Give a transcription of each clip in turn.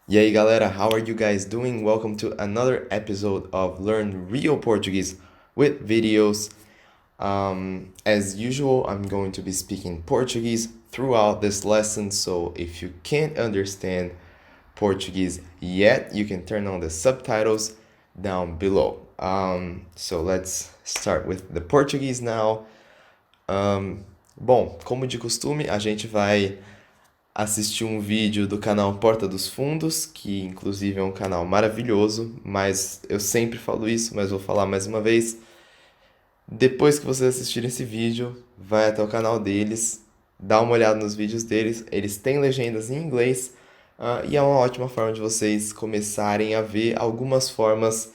E aí galera, how are you guys doing? Welcome to another episode of Learn Real Portuguese with videos. As usual, I'm going to be speaking Portuguese throughout this lesson, so if you can't understand Portuguese yet, you can turn on the subtitles down below. So let's start with the Portuguese now. Bom, como de costume, a gente vai assistir um vídeo do canal Porta dos Fundos, que inclusive é um canal maravilhoso, mas eu sempre falo isso, mas vou falar mais uma vez. Depois que vocês assistirem esse vídeo, vai até o canal deles, dá uma olhada nos vídeos deles, eles têm legendas em inglês, e é uma ótima forma de vocês começarem a ver algumas formas,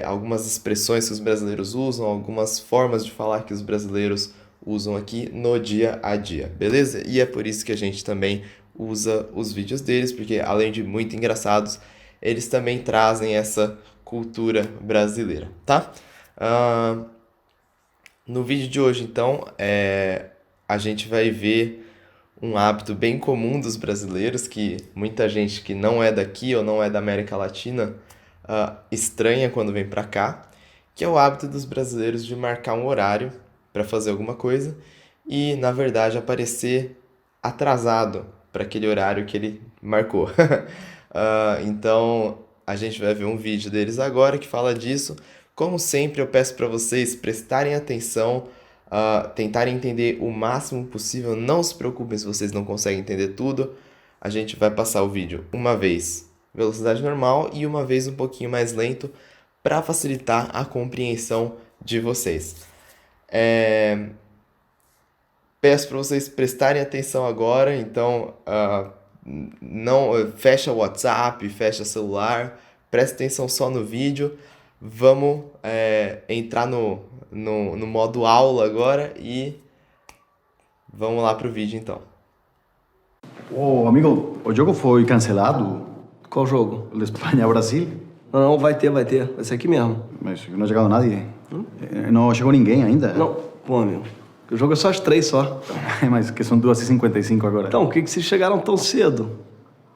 algumas expressões que os brasileiros usam, algumas formas de falar que os brasileiros usam aqui no dia a dia, beleza? E é por isso que a gente também usa os vídeos deles, porque além de muito engraçados, eles também trazem essa cultura brasileira, tá? No vídeo de hoje, então, a gente vai ver um hábito bem comum dos brasileiros, que muita gente que não é daqui ou não é da América Latina estranha quando vem pra cá, que é o hábito dos brasileiros de marcar um horário para fazer alguma coisa e, na verdade, aparecer atrasado para aquele horário que ele marcou. Então, a gente vai ver um vídeo deles agora que fala disso. Como sempre, eu peço para vocês prestarem atenção, tentarem entender o máximo possível. Não se preocupem se vocês não conseguem entender tudo. A gente vai passar o vídeo uma vez velocidade normal e uma vez um pouquinho mais lento para facilitar a compreensão de vocês. Peço para vocês prestarem atenção agora, então não fecha o WhatsApp, fecha o celular, presta atenção só no vídeo. Vamos entrar no modo aula agora e vamos lá pro vídeo então. Ô, amigo, o jogo foi cancelado? Qual jogo? O de Espanha-Brasil? Não, vai ter. Vai ser aqui mesmo. Mas não ha chegado nadie. Não chegou ninguém ainda? Não, pô, meu. O jogo é só às 3 só. Mas que são 2h55 agora. Então, o que vocês chegaram tão cedo?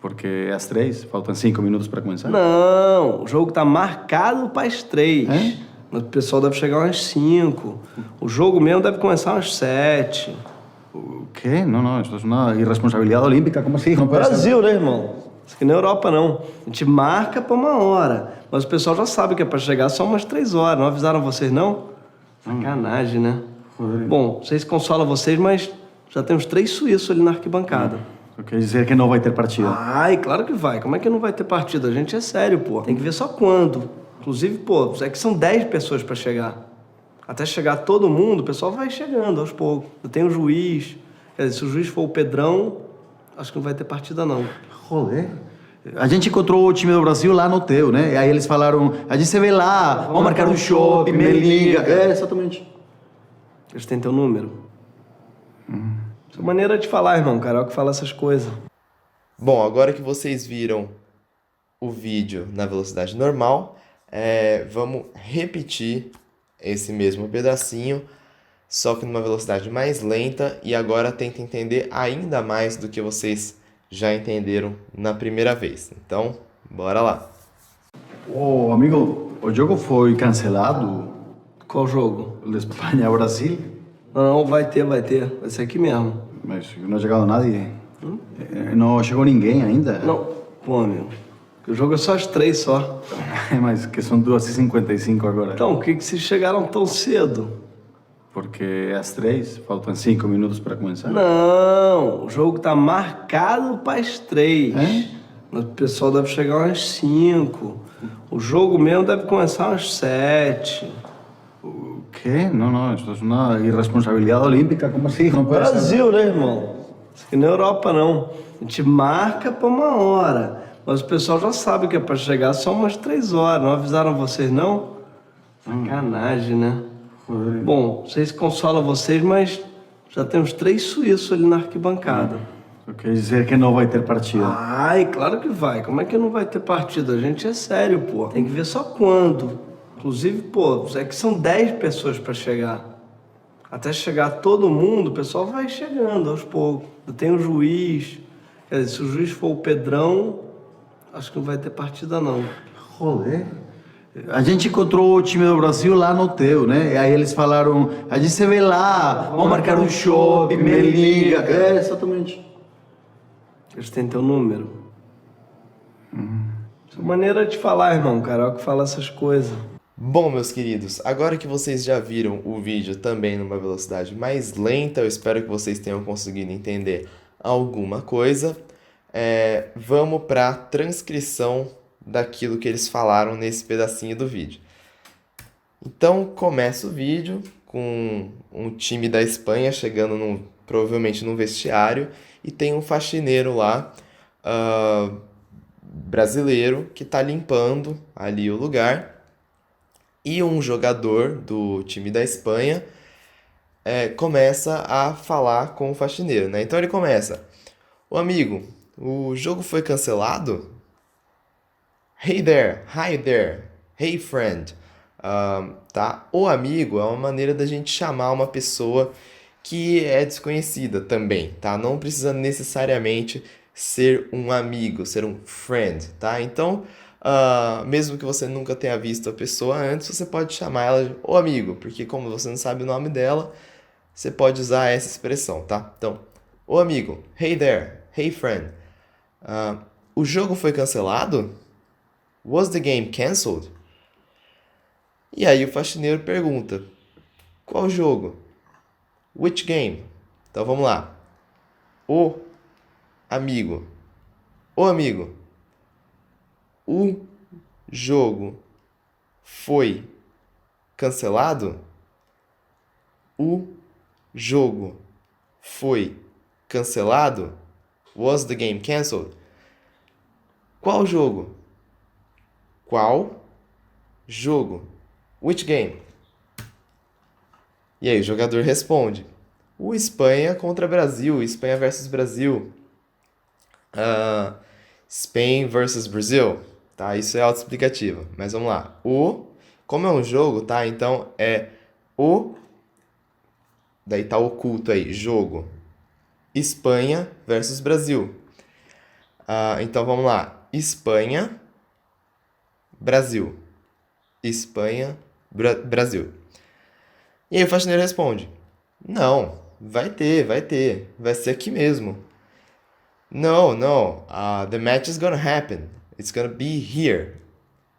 Porque é às 3, faltam 5 minutos para começar. Não, o jogo tá marcado para as 3. É? O pessoal deve chegar umas 5. O jogo mesmo deve começar umas 7. O quê? Não, isso é uma irresponsabilidade olímpica. Como assim? Não pode ser. Brasil, né, irmão? Isso aqui na Europa, não. A gente marca pra 1 hora. Mas o pessoal já sabe que é pra chegar só umas 3 horas. Não avisaram vocês, não? Sacanagem, né? Bom, não sei se consola vocês, mas já tem uns 3 suíços ali na arquibancada. Quer dizer que não vai ter partida. Ai, claro que vai. Como é que não vai ter partida? A gente é sério, pô. Tem que ver só quando. Inclusive, pô, é que são 10 pessoas pra chegar. Até chegar todo mundo, o pessoal vai chegando aos poucos. Tem o juiz. Quer dizer, se o juiz for o Pedrão, acho que não vai ter partida, não. Joder. A gente encontrou o time do Brasil lá no hotel, né? E aí eles falaram, a gente se vê lá, vamos marcar um shopping, me liga. É, exatamente. Eles têm teu número? Sua maneira de falar, irmão. Carioca fala essas coisas. Bom, agora que vocês viram o vídeo na velocidade normal, vamos repetir esse mesmo pedacinho, só que numa velocidade mais lenta, e agora tenta entender ainda mais do que vocês já entenderam na primeira vez. Então, bora lá. Ô, amigo, o jogo foi cancelado? Qual jogo? O de Espanha-Brasil? Não, vai ter. Vai ser aqui mesmo. Mas não ha chegado nadie. Não chegou ninguém ainda? Não, pô, meu. O jogo é só às 3 só. Mas que são 2h55 agora. Então, o que vocês chegaram tão cedo? Porque é às 3, faltam 5 minutos para começar. Não, o jogo tá marcado para as 3. É? O pessoal deve chegar umas 5. O jogo mesmo deve começar umas 7. O quê? Não, isso é uma irresponsabilidade olímpica. Como assim? Não pode ser. Brasil, né, irmão? Isso aqui na Europa, não. A gente marca pra 1 hora. Mas o pessoal já sabe que é pra chegar só umas 3 horas. Não avisaram vocês, não? Sacanagem, né? Bom, não sei se consola vocês, mas já tem uns 3 suíços ali na arquibancada. Quer dizer que não vai ter partida. Ai, claro que vai. Como é que não vai ter partida? A gente é sério, pô. Tem que ver só quando. Inclusive, pô, é que são 10 pessoas pra chegar. Até chegar todo mundo, o pessoal vai chegando aos poucos. Tem o juiz. Quer dizer, se o juiz for o Pedrão, Acho que não vai ter partida, não. Joder. A gente encontrou o time do Brasil lá no hotel, né? E aí eles falaram, a gente se vê lá, vamos marcar um shopping, me liga. É, exatamente. Eles têm teu número. Sua maneira de falar, irmão. Carioca fala essas coisas. Bom, meus queridos, agora que vocês já viram o vídeo também numa velocidade mais lenta, eu espero que vocês tenham conseguido entender alguma coisa. Vamos para a transcrição daquilo que eles falaram nesse pedacinho do vídeo. Então, começa o vídeo com um time da Espanha chegando provavelmente num vestiário e tem um faxineiro lá, brasileiro, que está limpando ali o lugar. E um jogador do time da Espanha começa a falar com o faxineiro, né? Então ele começa: Ô amigo, o jogo foi cancelado? Hey there, hi there, hey friend. Tá? O amigo é uma maneira da gente chamar uma pessoa que é desconhecida também, tá? Não precisa necessariamente ser um amigo, ser um friend, tá? Então, mesmo que você nunca tenha visto a pessoa antes, você pode chamar ela de ô amigo, porque como você não sabe o nome dela, você pode usar essa expressão, tá? Então, ô amigo, hey there, hey friend. O jogo foi cancelado? Was the game cancelled? E aí o faxineiro pergunta: qual jogo? Which game? Então vamos lá. O amigo. O amigo. O jogo foi cancelado? O jogo foi cancelado? Was the game cancelled? Qual jogo? Qual jogo? Which game? E aí o jogador responde: o Espanha contra Brasil, Espanha versus Brasil. Spain versus Brazil, tá? Isso é autoexplicativo, mas vamos lá. Como é um jogo, tá? Então daí tá oculto aí, jogo. Espanha versus Brasil. Então vamos lá. Espanha, Brasil. Espanha, Brasil. E aí o faxineiro responde: não, vai ter. Vai ser aqui mesmo. No. The match is gonna happen. It's gonna be here.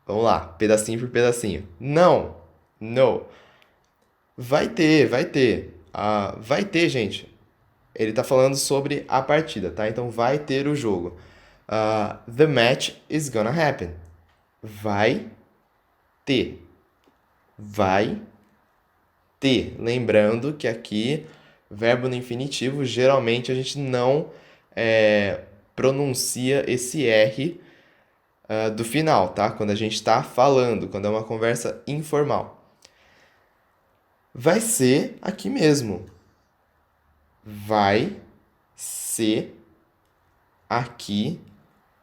Vamos lá, pedacinho por pedacinho. Não. Vai ter. Vai ter, gente. Ele tá falando sobre a partida, tá? Então vai ter o jogo. The match is gonna happen. Vai ter. Vai ter. Lembrando que aqui, verbo no infinitivo, geralmente a gente não pronuncia esse R do final, tá? Quando a gente está falando, quando é uma conversa informal. Vai ser aqui mesmo. Vai ser aqui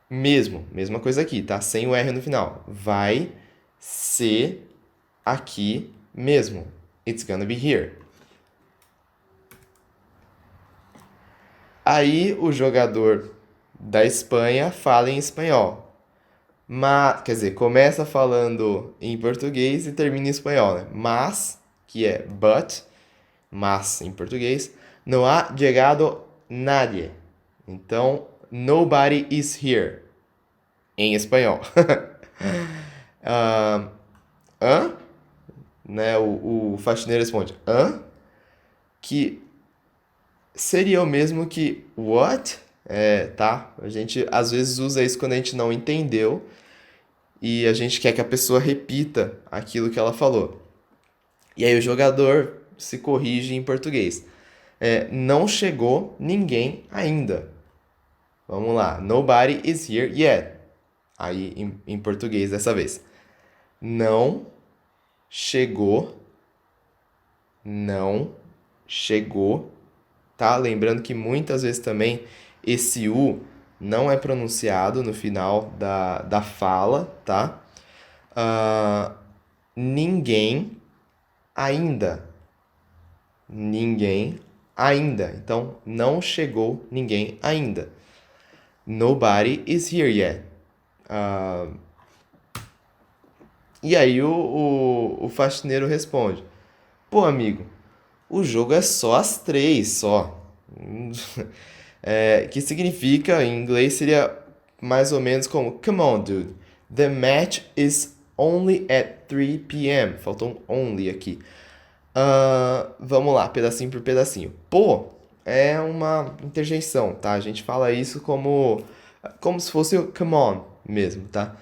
mesmo. Mesma coisa aqui, tá? Sem o R no final. Vai ser aqui mesmo. It's gonna be here. Aí o jogador da Espanha fala em espanhol. Quer dizer, começa falando em português e termina em espanhol, né? Mas, que é but, mas em português, não há chegado nadie. Então, nobody is here. Em espanhol. Hã? Né? O faxineiro responde: hã? Que seria o mesmo que what? Tá? A gente às vezes usa isso quando a gente não entendeu e a gente quer que a pessoa repita aquilo que ela falou. E aí o jogador se corrige em português. Não chegou ninguém ainda. Vamos lá. Nobody is here yet. Aí em português dessa vez. Não chegou. Tá? Lembrando que muitas vezes também esse U não é pronunciado no final da fala, tá? Ninguém ainda. Então, não chegou ninguém ainda. Nobody is here yet. Ah, e aí o faxineiro responde: Pô, amigo, o jogo é só às 3, só. Que significa, em inglês, seria mais ou menos como: Come on, dude. The match is only at 3 p.m. Faltou um only aqui. Vamos lá, pedacinho por pedacinho. Pô, é uma interjeição, tá? A gente fala isso como se fosse o come on mesmo, tá?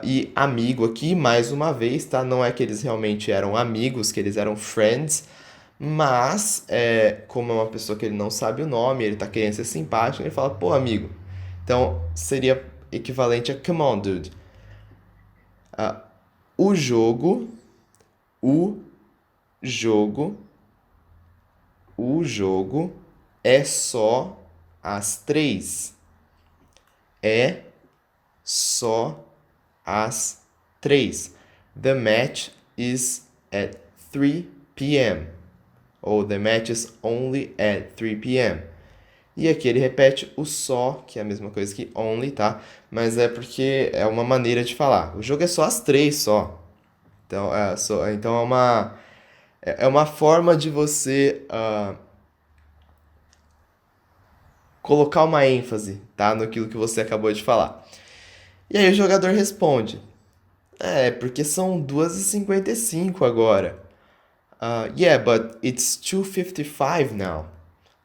E amigo aqui, mais uma vez, tá? Não é que eles realmente eram amigos, que eles eram friends, mas como é uma pessoa que ele não sabe o nome, ele tá querendo ser simpático, ele fala, pô, amigo. Então seria equivalente a come on, dude. O jogo, o jogo O jogo é só às 3. É só às 3. The match is at 3 p.m. Ou the match is only at 3 p.m. E aqui ele repete o só, que é a mesma coisa que only, tá? Mas é porque é uma maneira de falar. O jogo é só às 3 só. Então é uma forma de você colocar uma ênfase, tá, naquilo que você acabou de falar. E aí o jogador responde: porque são 2h55 agora. Yeah, but it's 2:55 now.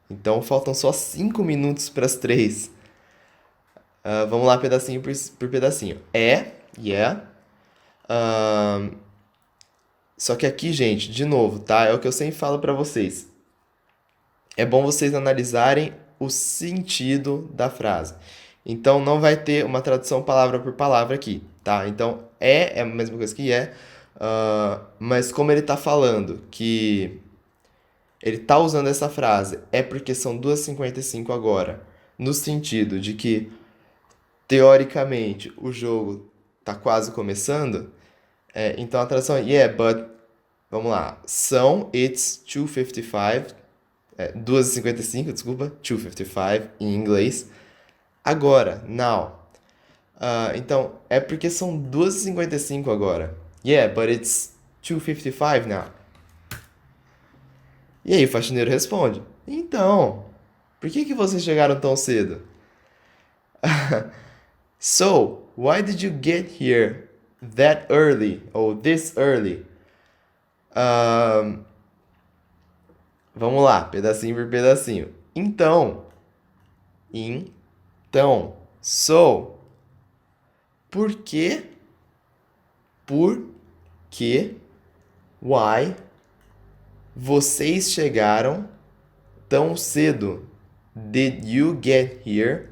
Então faltam só 5 minutos para as 3. Vamos lá, pedacinho por pedacinho. Yeah. Ahn, Só que aqui, gente, de novo, tá? É o que eu sempre falo para vocês. É bom vocês analisarem o sentido da frase. Então, não vai ter uma tradução palavra por palavra aqui, tá? Então, é a mesma coisa que mas como ele tá falando que ele tá usando essa frase, é porque são 2h55 agora, no sentido de que, teoricamente, o jogo tá quase começando, então a tradução é, yeah, but, vamos lá, it's 2:55, 2h55, desculpa, 2:55 em inglês. Agora, now. Então, é porque são 2h55 agora. Yeah, but it's 2:55 now. E aí o faxineiro responde: Então, por que vocês chegaram tão cedo? So, why did you get here that early? Ou this early? Vamos lá, pedacinho por pedacinho. Então, so, por que, why, vocês chegaram tão cedo? Did you get here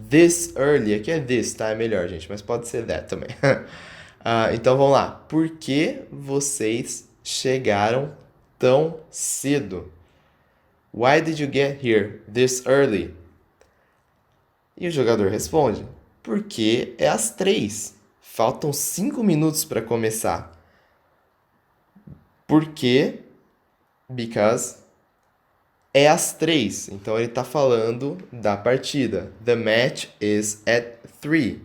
this early? Aqui é this, tá? É melhor, gente, mas pode ser that também. Então vamos lá. Por que vocês chegaram tão cedo? Why did you get here this early? E o jogador responde: Porque é às 3. Faltam 5 minutos para começar. Por quê? Because é às 3. Então ele está falando da partida. The match is at 3.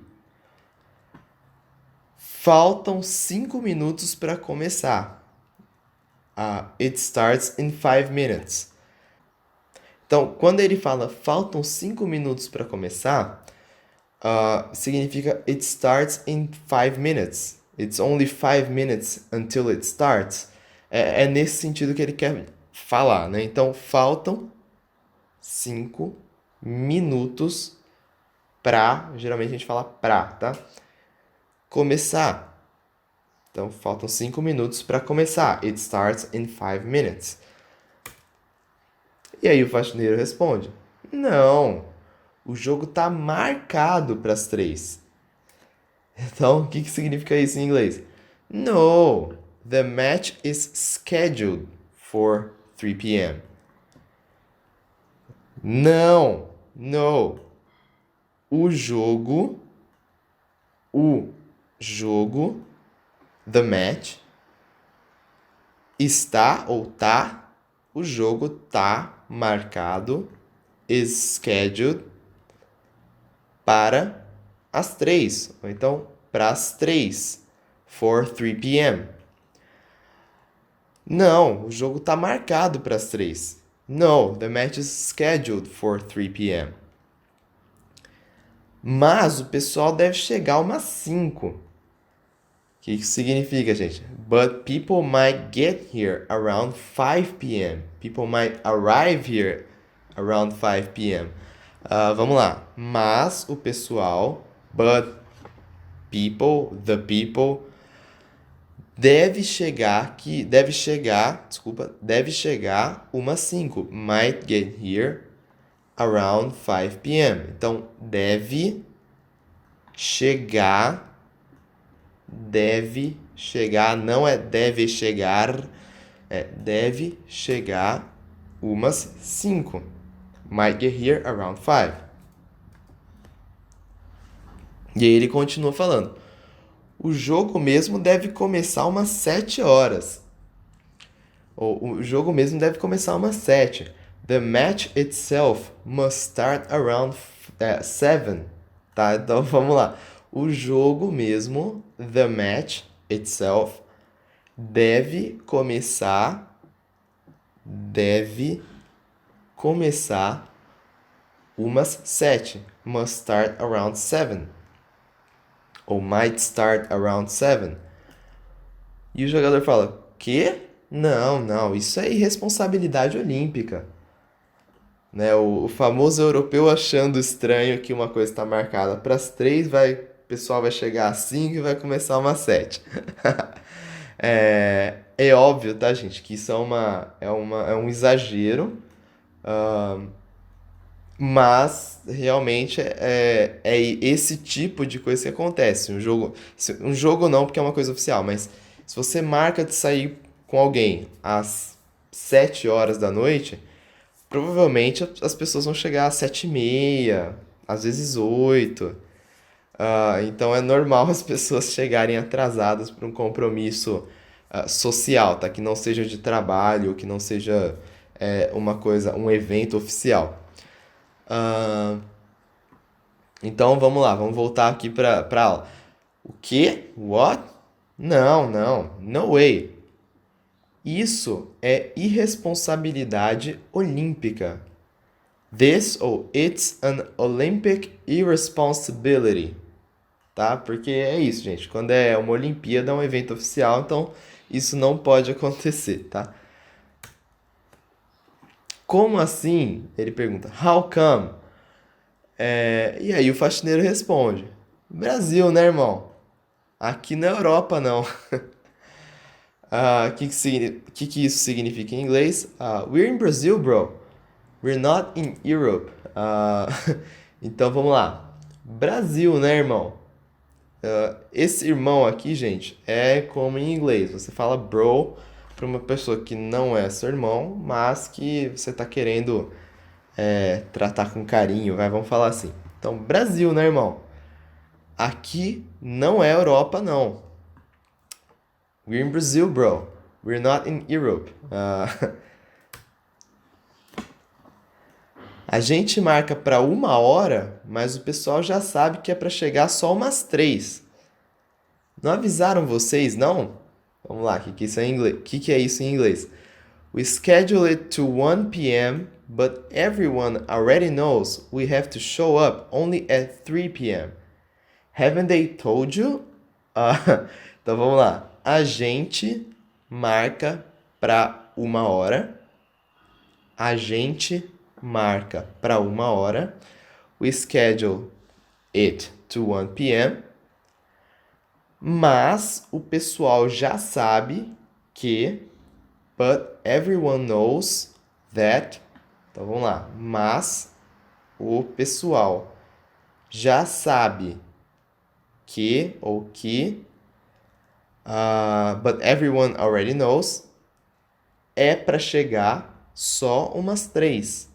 Faltam 5 minutos para começar. It starts in 5 minutes. Então, quando ele fala faltam 5 minutos para começar, significa it starts in 5 minutes. It's only 5 minutes until it starts. É nesse sentido que ele quer falar, né? Então, faltam 5 minutos pra, geralmente a gente fala pra, tá? Começar. Então, faltam 5 minutos para começar. It starts in 5 minutes. E aí o faxineiro responde: Não, o jogo tá marcado para as 3. Então, o que significa isso em inglês? No, the match is scheduled for 3 p.m. Não, no. O jogo, the match, está ou tá, o jogo tá marcado, is scheduled, para às 3, ou então para as 3, for 3 p.m. Não, o jogo tá marcado para as 3. No, the match is scheduled for 3 p.m. Mas o pessoal deve chegar umas 5. O que isso significa, gente? But people might get here around 5 p.m. People might arrive here around 5 p.m. Vamos lá. Mas o pessoal, but people, the people, deve chegar umas 5. Might get here around 5 p.m. Então, deve chegar, não é deve chegar, é deve chegar umas 5. Might get here around 5. E aí ele continua falando. O jogo mesmo deve começar umas 7 horas. Ou o jogo mesmo deve começar umas 7. The match itself must start around 7. Tá? Então vamos lá. O jogo mesmo, the match itself, deve começar umas 7. Must start around 7. Ou might start around 7. E o jogador fala, quê? Não, isso é irresponsabilidade olímpica. Né? O famoso europeu achando estranho que uma coisa está marcada para as 3, o pessoal vai chegar às 5 e vai começar umas 7. É óbvio, tá, gente, que isso é um exagero, mas realmente é esse tipo de coisa que acontece. Um jogo não, porque é uma coisa oficial, mas se você marca de sair com alguém às 7 horas da noite, provavelmente as pessoas vão chegar às 7h30, às vezes 8. Então é normal as pessoas chegarem atrasadas para um compromisso social, tá? Que não seja de trabalho, que não seja um evento oficial. Então vamos lá, vamos voltar aqui para aula. O quê? What? Não, no way. Isso é irresponsabilidade olímpica. This or it's an Olympic irresponsibility. Tá? Porque é isso, gente. Quando é uma Olimpíada, é um evento oficial, então isso não pode acontecer, tá? Como assim? Ele pergunta. How come? E aí o faxineiro responde. Brasil, né, irmão? Aqui na Europa, não. Que isso significa em inglês? We're in Brazil, bro. We're not in Europe. Então vamos lá. Brasil, né, irmão? Esse irmão aqui, gente, é como em inglês. Você fala bro para uma pessoa que não é seu irmão, mas que você tá querendo tratar com carinho, vamos falar assim. Então, Brasil, né, irmão? Aqui não é Europa, não. We're in Brazil, bro. We're not in Europe. A gente marca para 1 hora, mas o pessoal já sabe que é para chegar só umas 3. Não avisaram vocês, não? Vamos lá, o que que é isso em inglês? We schedule it to 1 p.m., but everyone already knows we have to show up only at 3 p.m. Haven't they told you? Então vamos lá. A gente marca para 1 hora. A gente marca para 1 hora. We schedule it to 1 p.m. Mas o pessoal já sabe que, but everyone knows that. Então vamos lá. Mas o pessoal já sabe que, ou que, but everyone already knows, é para chegar só umas 3.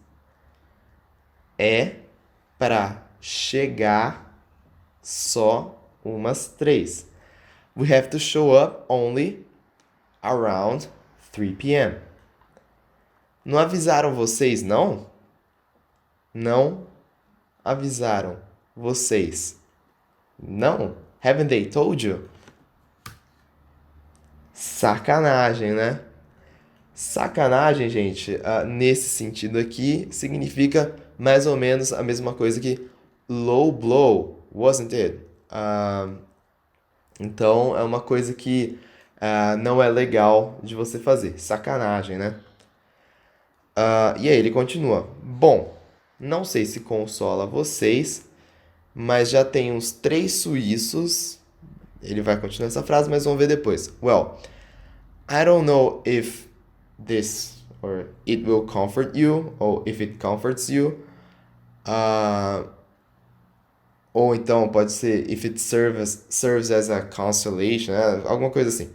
É para chegar só umas 3. We have to show up only around 3 p.m. Não avisaram vocês, não? Não avisaram vocês. Não. Haven't they told you? Sacanagem, né? Sacanagem, gente, nesse sentido aqui, significa mais ou menos a mesma coisa que low blow, wasn't it? Então, é uma coisa que não é legal de você fazer. Sacanagem, né? E aí ele continua. Bom, não sei se consola vocês, mas já tem uns 3 suíços. Ele vai continuar essa frase, mas vamos ver depois. Well, I don't know if this or it will comfort you, or if it comforts you. Ou então pode ser if it serves as a consolation, né? Alguma coisa assim.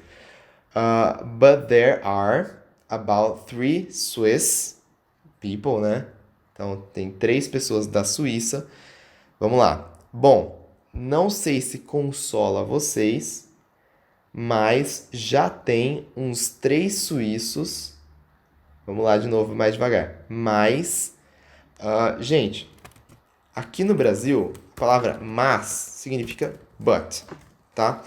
But there are about 3 Swiss people, né? Então tem 3 pessoas da Suíça. Vamos lá. Bom, não sei se consola vocês, mas já tem uns 3 suíços. Vamos lá de novo, mais devagar. Mas, gente, aqui no Brasil, a palavra mas significa but, tá?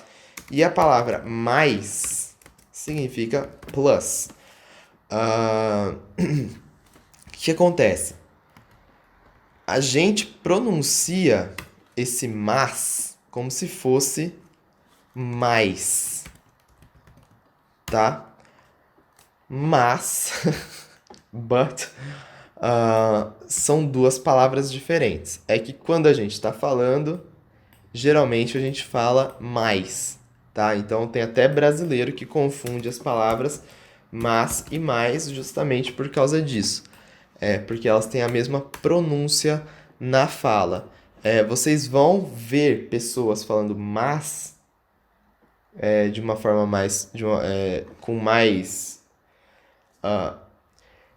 E a palavra mais significa plus. O que acontece? A gente pronuncia esse mas como se fosse mais, tá? Mas, but, são 2 palavras diferentes. É que quando a gente está falando, geralmente a gente fala mais, tá? Então tem até brasileiro que confunde as palavras mas e mais justamente por causa disso. Porque elas têm a mesma pronúncia na fala. Vocês vão ver pessoas falando mas de uma forma mais, com mais.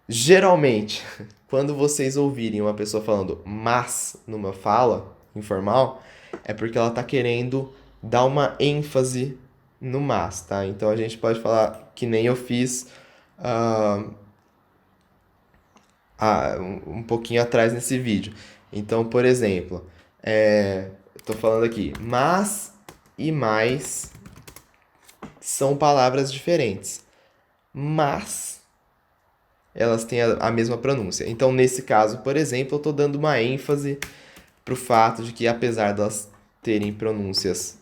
Geralmente, quando vocês ouvirem uma pessoa falando mas numa fala informal, é porque ela tá querendo dar uma ênfase no mas, tá? Então a gente pode falar que nem eu fiz um pouquinho atrás nesse vídeo. Então, por exemplo, eu tô falando aqui, mas e mais são palavras diferentes, mas elas têm a mesma pronúncia. Então, nesse caso, por exemplo, eu estou dando uma ênfase pro fato de que, apesar delas terem pronúncias,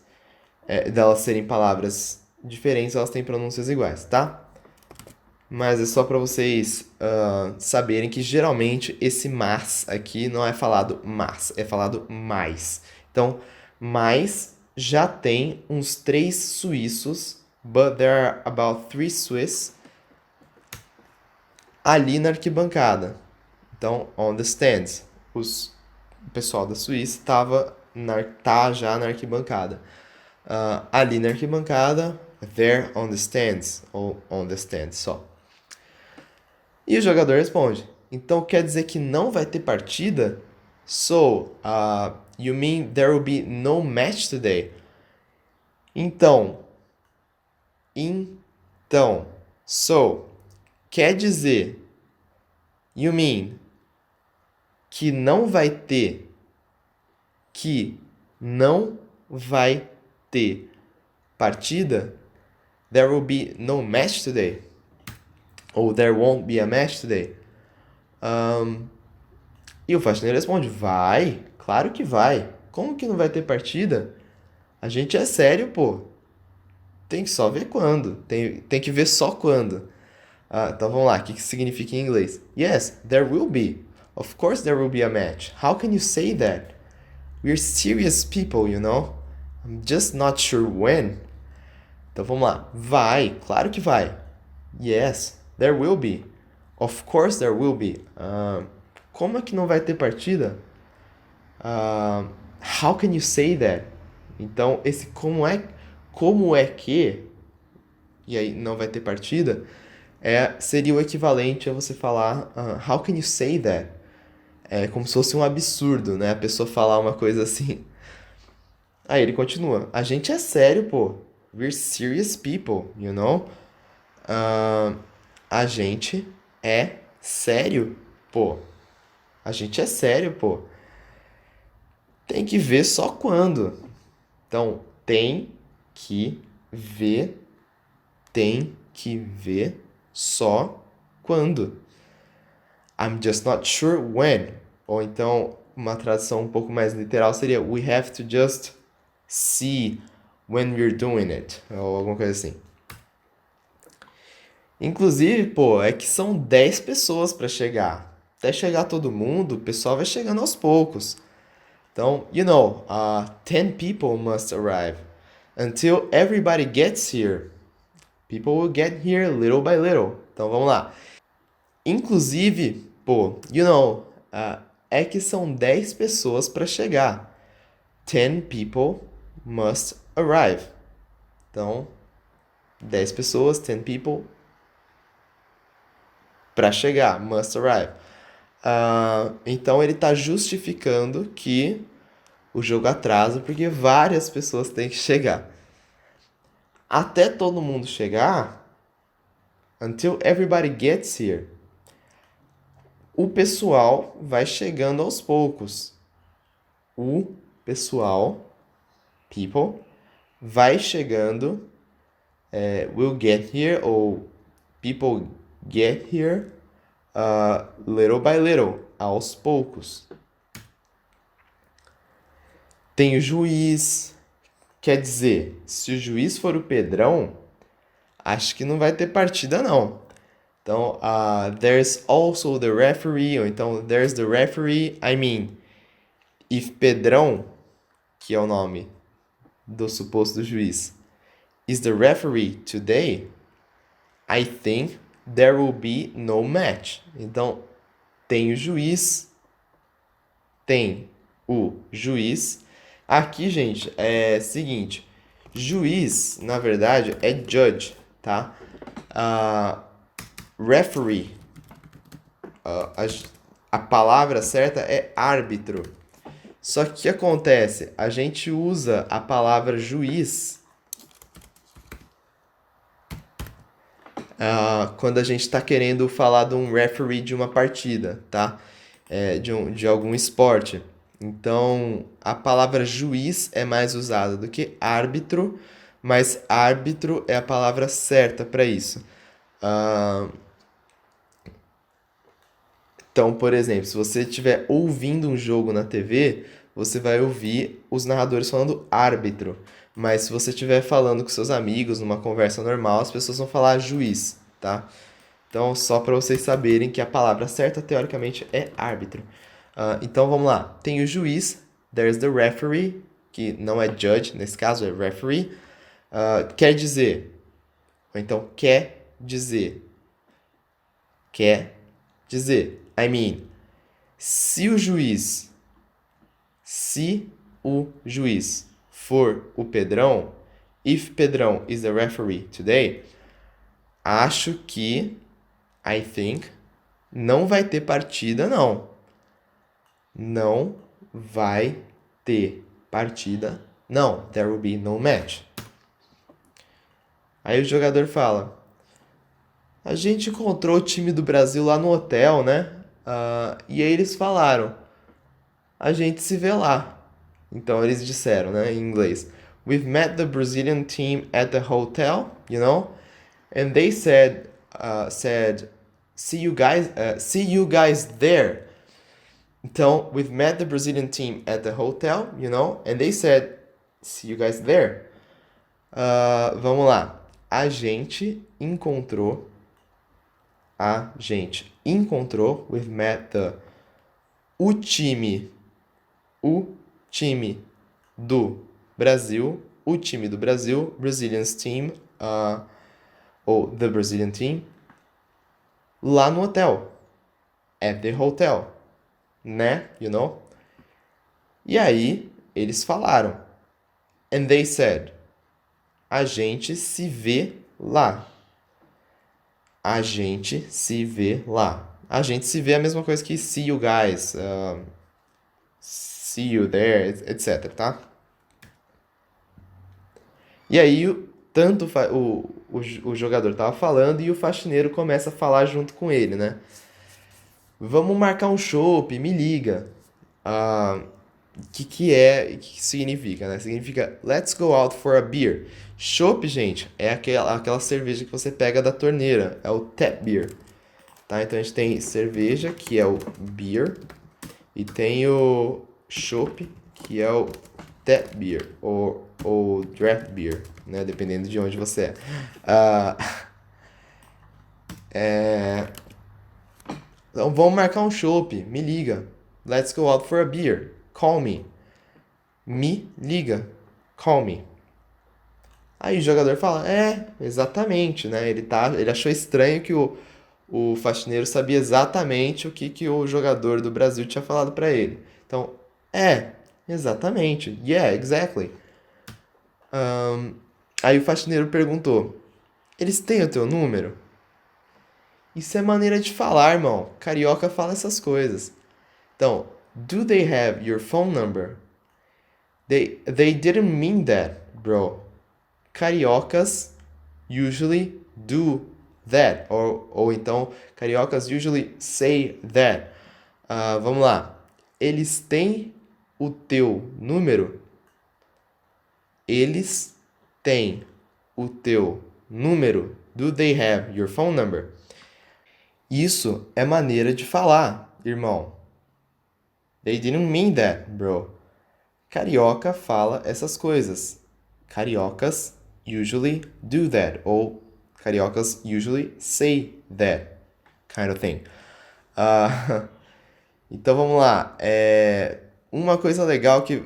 delas serem palavras diferentes, elas têm pronúncias iguais, tá? Mas é só para vocês saberem que geralmente esse mas aqui não é falado mas, é falado mais. Então, mais já tem uns 3 suíços, but there are about 3 Swiss ali na arquibancada. Então, on the stands. O pessoal da Suíça tá já na arquibancada. Ali na arquibancada, there on the stands, ou on the stands só. E o jogador responde, então quer dizer que não vai ter partida? So, you mean there will be no match today? Então, so, quer dizer, you mean, que não vai ter partida? There will be no match today. Ou there won't be a match today. E o faxineiro responde, vai, claro que vai. Como que não vai ter partida? A gente é sério, pô. Tem que só ver quando. Tem que ver só quando. Então vamos lá, o que significa em inglês? Yes, there will be. Of course there will be a match. How can you say that? We're serious people, you know? I'm just not sure when. Então vamos lá. Vai, claro que vai. Yes, there will be. Of course there will be. Como é que não vai ter partida? How can you say that? Então, esse como é que, e aí não vai ter partida, seria o equivalente a você falar how can you say that? É como se fosse um absurdo, né? A pessoa falar uma coisa assim. Aí ele continua. A gente é sério, pô. We're serious people, you know? A gente é sério, pô. A gente é sério, pô. Tem que ver só quando. Então, tem que ver só quando. I'm just not sure when. Ou então, uma tradução um pouco mais literal seria we have to just see when we're doing it. Ou alguma coisa assim. Inclusive, pô, é que são 10 pessoas para chegar. Até chegar todo mundo, o pessoal vai chegando aos poucos. Então, 10 people must arrive. Until everybody gets here. People will get here little by little. Então, vamos lá. Inclusive, pô, é que são 10 pessoas para chegar. 10 people must arrive. Então, 10 pessoas, 10 people para chegar, must arrive. Então ele está justificando que o jogo atrasa porque várias pessoas têm que chegar. Até todo mundo chegar, until everybody gets here, o pessoal vai chegando aos poucos. O pessoal, people, vai chegando, will get here, ou people get here, little by little, aos poucos. Tem o juiz, quer dizer, se o juiz for o Pedrão, acho que não vai ter partida não. Então, there's also the referee, ou então there's the referee, if Pedrão, que é o nome do suposto juiz, is the referee today, I think there will be no match. Então, tem o juiz. Aqui, gente, é seguinte. Juiz, na verdade, é judge, tá? Referee. A palavra certa é árbitro. Só que o que acontece? A gente usa a palavra juiz quando a gente está querendo falar de um referee de uma partida, tá? De algum esporte. Então, a palavra juiz é mais usada do que árbitro, mas árbitro é a palavra certa para isso. Então, por exemplo, se você estiver ouvindo um jogo na TV, você vai ouvir os narradores falando árbitro. Mas se você estiver falando com seus amigos numa conversa normal, as pessoas vão falar juiz, tá? Então, só para vocês saberem que a palavra certa, teoricamente, é árbitro. Então, vamos lá. Tem o juiz, there's the referee, que não é judge, nesse caso é referee. Quer dizer, ou então quer dizer, se o juiz for o Pedrão, if Pedrão is the referee today, acho que, I think, não vai ter partida, não. Não vai ter partida, não. There will be no match. Aí o jogador fala: a gente encontrou o time do Brasil lá no hotel, né? E aí eles falaram: a gente se vê lá. Então eles disseram, né, em inglês: we've met the Brazilian team at the hotel, and they said, see you guys there. Então, we've met the Brazilian team at the hotel, and they said, see you guys there. Vamos lá. A gente encontrou, we've met o time do Brasil, Brazilian's team, ou the Brazilian team, lá no hotel, at the hotel, né, E aí, eles falaram, and they said, a gente se vê lá. A gente se vê lá. A gente se vê é a mesma coisa que see you guys, see you there, etc, tá? E aí, tanto o jogador tava falando e o faxineiro começa a falar junto com ele, né? Vamos marcar um chopp, me liga. o que que significa, né? Significa let's go out for a beer. Chopp, gente, é aquela cerveja que você pega da torneira, é o tap beer, tá? Então a gente tem cerveja, que é o beer, e tem o chopp, que é o tap beer, ou draft beer, né? Dependendo de onde você é. Ah, então vamos marcar um chopp, me liga. Let's go out for a beer. Call me. Me liga. Call me. Aí o jogador fala, exatamente, né? Ele achou estranho que o faxineiro sabia exatamente o que o jogador do Brasil tinha falado pra ele. Então, exatamente. Yeah, exactly. Aí o faxineiro perguntou, eles têm o teu número? Isso é maneira de falar, irmão. Carioca fala essas coisas. Então, do they have your phone number? They didn't mean that, bro. Cariocas usually do that. Ou então, cariocas usually say that. Vamos lá. Eles têm o teu número? Eles têm o teu número? Do they have your phone number? Isso é maneira de falar, irmão. They didn't mean that, bro. Carioca fala essas coisas. Cariocas usually do that. Ou cariocas usually say that kind of thing. Então vamos lá. Uma coisa legal que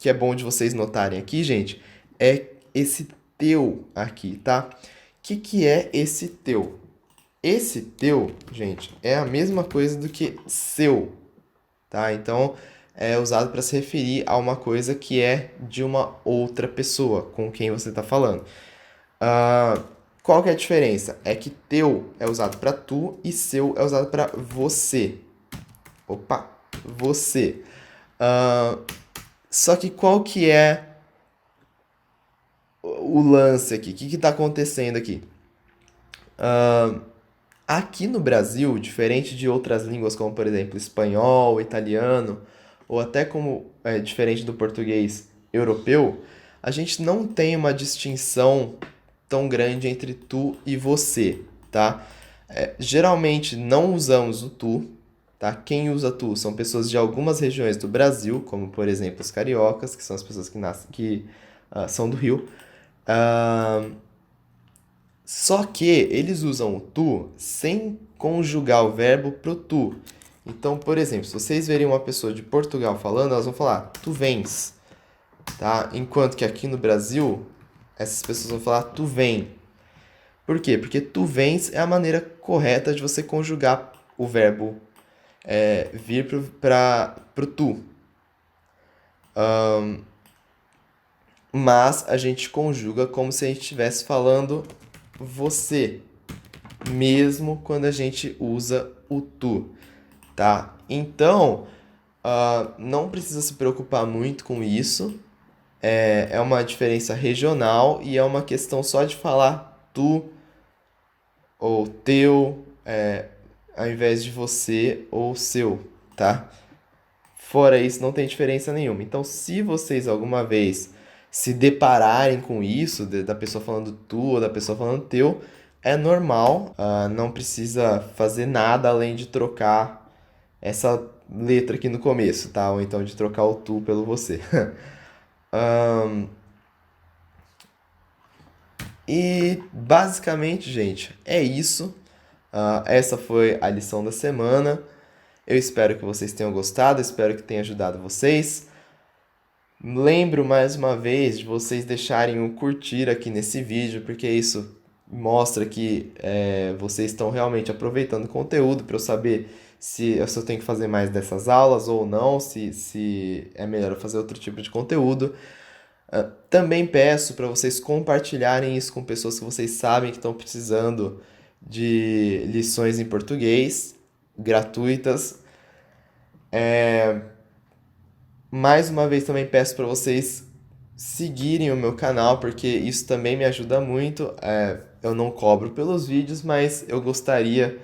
é bom de vocês notarem aqui, gente, é esse teu aqui, tá? O que é esse teu? Esse teu, gente, é a mesma coisa do que seu, tá? Então, é usado para se referir a uma coisa que é de uma outra pessoa com quem você está falando. Qual que é a diferença? É que teu é usado para tu e seu é usado para você. Opa, você. Só que qual que é o lance aqui? O que está acontecendo aqui? Aqui no Brasil, diferente de outras línguas como, por exemplo, espanhol, italiano, ou até como diferente do português europeu, a gente não tem uma distinção tão grande entre tu e você, tá? Geralmente não usamos o tu, tá? Quem usa tu são pessoas de algumas regiões do Brasil, como, por exemplo, os cariocas, que são as pessoas que são do Rio. Só que eles usam o tu sem conjugar o verbo pro tu. Então, por exemplo, se vocês verem uma pessoa de Portugal falando, elas vão falar tu vens, tá? Enquanto que aqui no Brasil, essas pessoas vão falar tu vem. Por quê? Porque tu vens é a maneira correta de você conjugar o verbo vir pro tu. Mas a gente conjuga como se a gente estivesse falando você, mesmo quando a gente usa o tu, tá? Então, não precisa se preocupar muito com isso. É uma diferença regional e é uma questão só de falar tu ou teu, ao invés de você ou seu, tá? Fora isso, não tem diferença nenhuma. Então, se vocês alguma vez se depararem com isso, da pessoa falando tu ou da pessoa falando teu, é normal, não precisa fazer nada além de trocar essa letra aqui no começo, tá? Ou então de trocar o tu pelo você. E basicamente, gente, é isso. Essa foi a lição da semana. Eu espero que vocês tenham gostado, espero que tenha ajudado vocês. Lembro mais uma vez de vocês deixarem um curtir aqui nesse vídeo, porque isso mostra que vocês estão realmente aproveitando o conteúdo para eu saber se eu tenho que fazer mais dessas aulas ou não, se é melhor eu fazer outro tipo de conteúdo. Também peço para vocês compartilharem isso com pessoas que vocês sabem que estão precisando de lições em português gratuitas. Mais uma vez também peço para vocês seguirem o meu canal, porque isso também me ajuda muito. Eu não cobro pelos vídeos, mas eu gostaria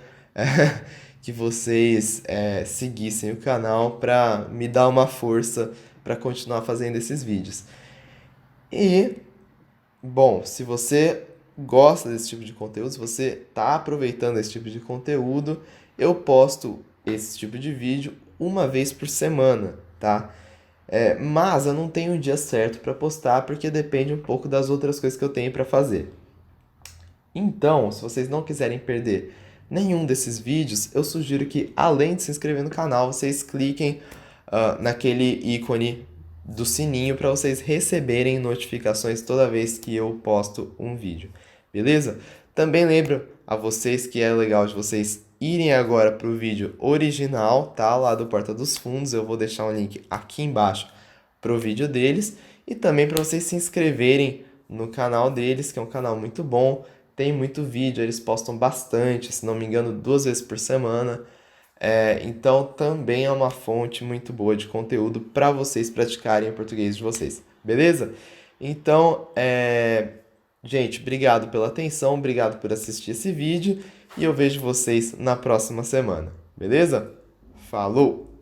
que vocês seguissem o canal para me dar uma força para continuar fazendo esses vídeos. E, bom, se você gosta desse tipo de conteúdo, se você está aproveitando esse tipo de conteúdo, eu posto esse tipo de vídeo uma vez por semana, tá? Mas eu não tenho um dia certo para postar porque depende um pouco das outras coisas que eu tenho para fazer. Então, se vocês não quiserem perder nenhum desses vídeos, eu sugiro que, além de se inscrever no canal, vocês cliquem naquele ícone do sininho para vocês receberem notificações toda vez que eu posto um vídeo, beleza? Também lembro a vocês que é legal de vocês irem agora para o vídeo original, tá? Lá do Porta dos Fundos, eu vou deixar um link aqui embaixo para o vídeo deles e também para vocês se inscreverem no canal deles, que é um canal muito bom, tem muito vídeo, eles postam bastante, se não me engano, 2 vezes por semana. Então também é uma fonte muito boa de conteúdo para vocês praticarem o português de vocês, beleza? Então, gente, obrigado pela atenção, obrigado por assistir esse vídeo e eu vejo vocês na próxima semana, beleza? Falou!